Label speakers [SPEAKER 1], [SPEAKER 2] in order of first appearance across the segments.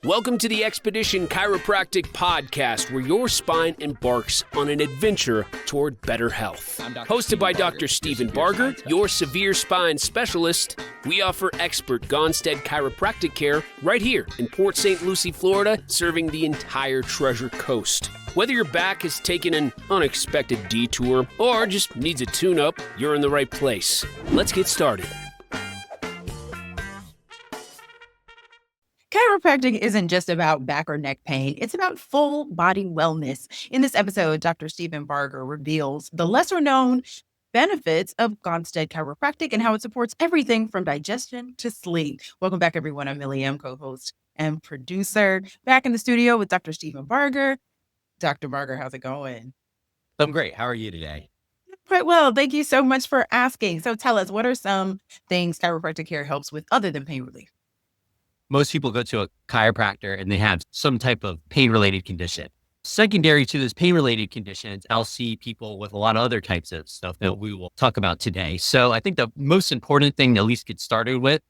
[SPEAKER 1] Welcome to the Expedition Chiropractic podcast, where your spine embarks on an adventure toward better health. Hosted by Dr. Stephen Barger, your severe spine specialist, we offer expert Gonstead chiropractic care right here in Port St. Lucie, Florida, serving the entire Treasure Coast. Whether your back has taken an unexpected detour or just needs a tune-up, you're in the right place. Let's get started.
[SPEAKER 2] Chiropractic isn't just about back or neck pain. It's about full body wellness. In this episode, Dr. Stephen Barger reveals the lesser known benefits of Gonstead Chiropractic and how it supports everything from digestion to sleep. Welcome back, everyone. I'm Millie M., co-host and producer. Back in the studio with Dr. Stephen Barger. Dr. Barger, how's it going?
[SPEAKER 3] I'm great. How are you today?
[SPEAKER 2] Quite well. Thank you so much for asking. So tell us, what are some things chiropractic care helps with other than pain relief?
[SPEAKER 3] Most people go to a chiropractor and they have some type of pain-related condition. Secondary to this pain-related conditions, I'll see people with a lot of other types of stuff that we will talk about today. So I think the most important thing to at least get started with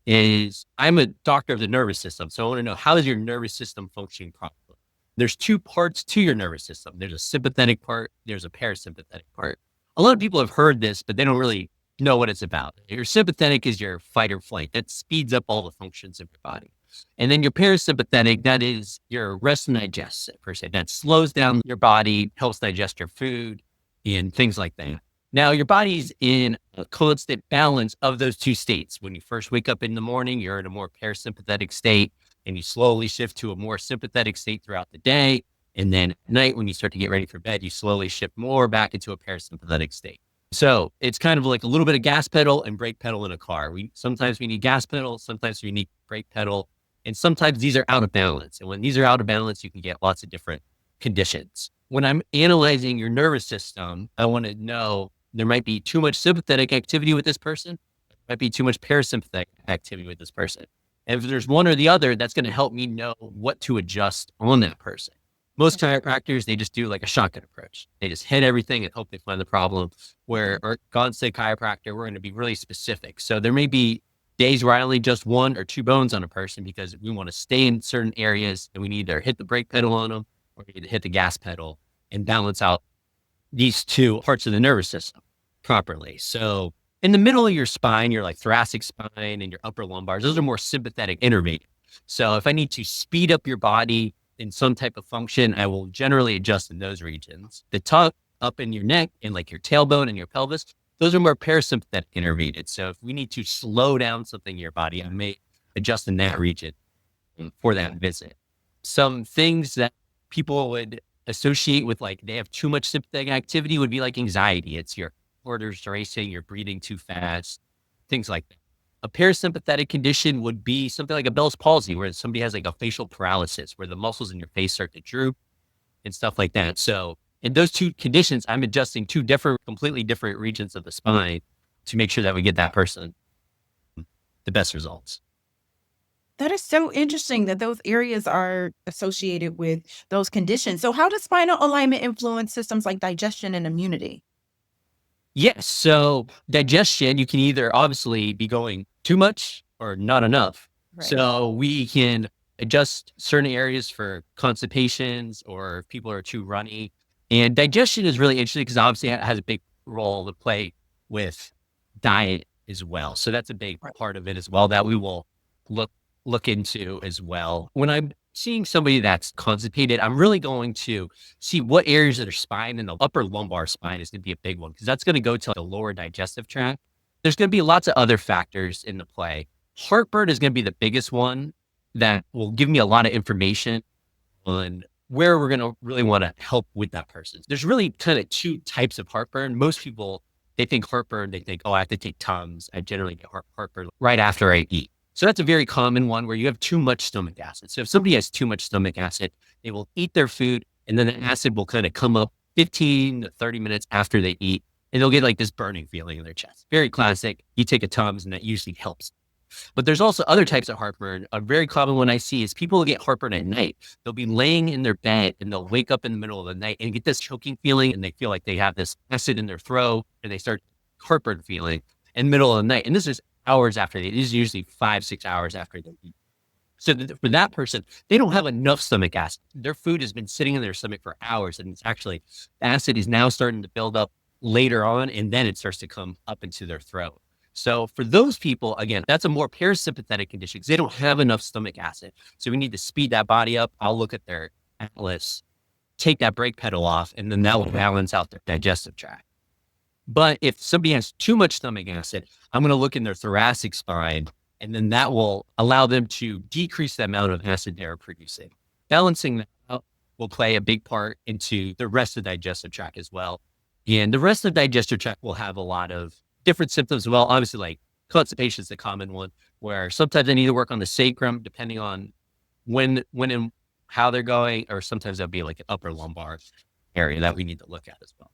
[SPEAKER 3] is I'm a doctor of the nervous system. So I want to know, how is your nervous system functioning properly? There's two parts to your nervous system. There's a sympathetic part. There's a parasympathetic part. A lot of people have heard this, but they don't really know what it's about. Your sympathetic is your fight or flight. That speeds up all the functions of your body. And then your parasympathetic, that is your rest and digest per se. That slows down your body, helps digest your food and things like that. Now, your body's in a constant balance of those two states. When you first wake up in the morning, you're in a more parasympathetic state, and you slowly shift to a more sympathetic state throughout the day. And then at night, when you start to get ready for bed, you slowly shift more back into a parasympathetic state. So it's kind of like a little bit of gas pedal and brake pedal in a car. Sometimes we need gas pedal, sometimes we need brake pedal, and sometimes these are out of balance. And when these are out of balance, you can get lots of different conditions. When I'm analyzing your nervous system, I want to know there might be too much sympathetic activity with this person, might be too much parasympathetic activity with this person. And if there's one or the other, that's going to help me know what to adjust on that person. Most chiropractors, they just do like a shotgun approach. They just hit everything and hope they find the problem. Where our Gonstead chiropractor, we're going to be really specific. So there may be days where I only just one or two bones on a person because we want to stay in certain areas and we need to hit the brake pedal on them or we need to hit the gas pedal and balance out these two parts of the nervous system properly. So in the middle of your spine, your like thoracic spine and your upper lumbars, those are more sympathetic innervated. So if I need to speed up your body in some type of function, I will generally adjust in those regions. The top up in your neck and like your tailbone and your pelvis, those are more parasympathetic innervated. So if we need to slow down something in your body, I may adjust in that region for that visit. Some things that people would associate with like they have too much sympathetic activity would be like anxiety. It's your heart's racing, you're breathing too fast, things like that. A parasympathetic condition would be something like a Bell's palsy, where somebody has like a facial paralysis, where the muscles in your face start to droop and stuff like that. So in those two conditions, I'm adjusting two completely different regions of the spine to make sure that we get that person the best results.
[SPEAKER 2] That is so interesting that those areas are associated with those conditions. So how does spinal alignment influence systems like digestion and immunity?
[SPEAKER 3] Yes. So digestion, you can either obviously be going too much or not enough. Right. So we can adjust certain areas for constipations or if people are too runny. And digestion is really interesting because obviously it has a big role to play with diet as well. So that's a big part of it as well that we will look into as well. When I'm seeing somebody that's constipated, I'm really going to see what areas of their spine, and the upper lumbar spine is going to be a big one because that's going to go to the lower digestive tract. There's going to be lots of other factors in the play. Heartburn is going to be the biggest one that will give me a lot of information on where we're going to really want to help with that person. There's really kind of two types of heartburn. Most people, they think heartburn, they think, oh, I have to take Tums. I generally get heartburn right after I eat. So that's a very common one where you have too much stomach acid. So if somebody has too much stomach acid, they will eat their food and then the acid will kind of come up 15 to 30 minutes after they eat and they'll get like this burning feeling in their chest. Very classic. You take a Tums and that usually helps. But there's also other types of heartburn. A very common one I see is people who get heartburn at night. They'll be laying in their bed and they'll wake up in the middle of the night and get this choking feeling and they feel like they have this acid in their throat and they start heartburn feeling in the middle of the night. And this is hours after they eat. This is usually 5-6 hours after they eat. So for that person, they don't have enough stomach acid. Their food has been sitting in their stomach for hours, and it's actually, acid is now starting to build up later on, and then it starts to come up into their throat. So for those people, again, that's a more parasympathetic condition because they don't have enough stomach acid. So we need to speed that body up. I'll look at their atlas, take that brake pedal off, and then that will balance out their digestive tract. But if somebody has too much stomach acid, I'm going to look in their thoracic spine, and then that will allow them to decrease the amount of acid they're producing. Balancing that out will play a big part into the rest of the digestive tract as well. And the rest of the digestive tract will have a lot of different symptoms as well. Obviously, like constipation is the common one, where sometimes they need to work on the sacrum, depending on when and how they're going, or sometimes that'll be like an upper lumbar area that we need to look at as well.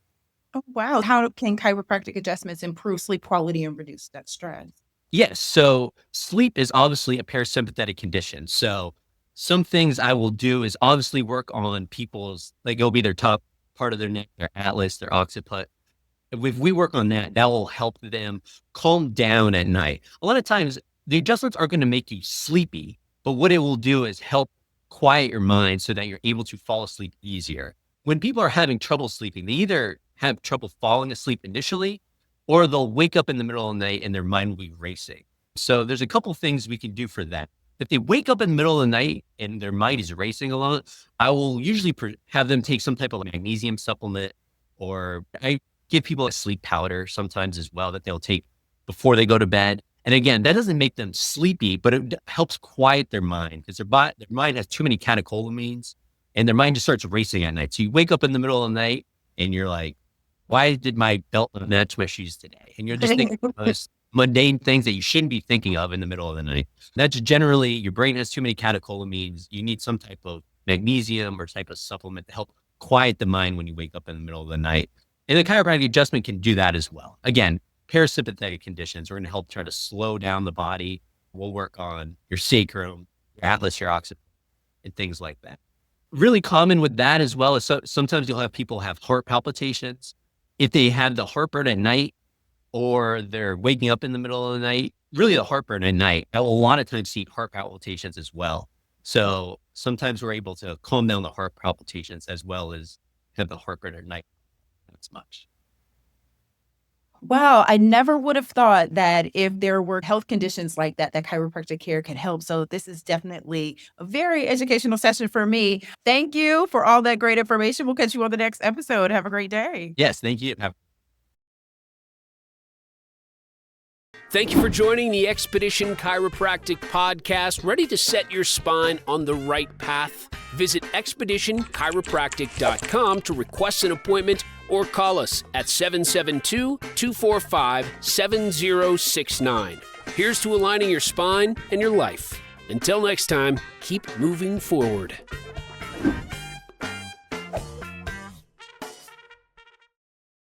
[SPEAKER 2] Oh, wow. How can chiropractic adjustments improve sleep quality and reduce that stress?
[SPEAKER 3] Yes. So sleep is obviously a parasympathetic condition. So some things I will do is obviously work on people's, like it'll be their top part of their neck, their atlas, their occiput. If we work on that, that will help them calm down at night. A lot of times the adjustments aren't going to make you sleepy, but what it will do is help quiet your mind so that you're able to fall asleep easier. When people are having trouble sleeping, they either have trouble falling asleep initially, or they'll wake up in the middle of the night and their mind will be racing. So there's a couple things we can do for that. If they wake up in the middle of the night and their mind is racing a lot, I will usually have them take some type of magnesium supplement, or I give people a sleep powder sometimes as well that they'll take before they go to bed. And again, that doesn't make them sleepy, but it helps quiet their mind because their mind has too many catecholamines and their mind just starts racing at night. So you wake up in the middle of the night and you're like, why did my belt match my shoes today? And you're just thinking of those mundane things that you shouldn't be thinking of in the middle of the night. That's generally, your brain has too many catecholamines. You need some type of magnesium or type of supplement to help quiet the mind when you wake up in the middle of the night. And the chiropractic adjustment can do that as well. Again, parasympathetic conditions are going to help try to slow down the body. We'll work on your sacrum, your atlas, your occiput, and things like that. Really common with that as well is sometimes you'll have people have heart palpitations. If they have the heartburn at night or they're waking up in the middle of the night, really the heartburn at night, I will a lot of times see heart palpitations as well. So sometimes we're able to calm down the heart palpitations as well as have the heartburn at night. Not as much.
[SPEAKER 2] Wow, I never would have thought that if there were health conditions like that, that chiropractic care could help. So this is definitely a very educational session for me. Thank you for all that great information. We'll catch you on the next episode. Have a great day.
[SPEAKER 3] Yes, thank you.
[SPEAKER 1] Thank you for joining the Expedition Chiropractic podcast. Ready to set your spine on the right path? Visit expeditionchiropractic.com to request an appointment or call us at 772-245-7069. Here's to aligning your spine and your life. Until next time, keep moving forward.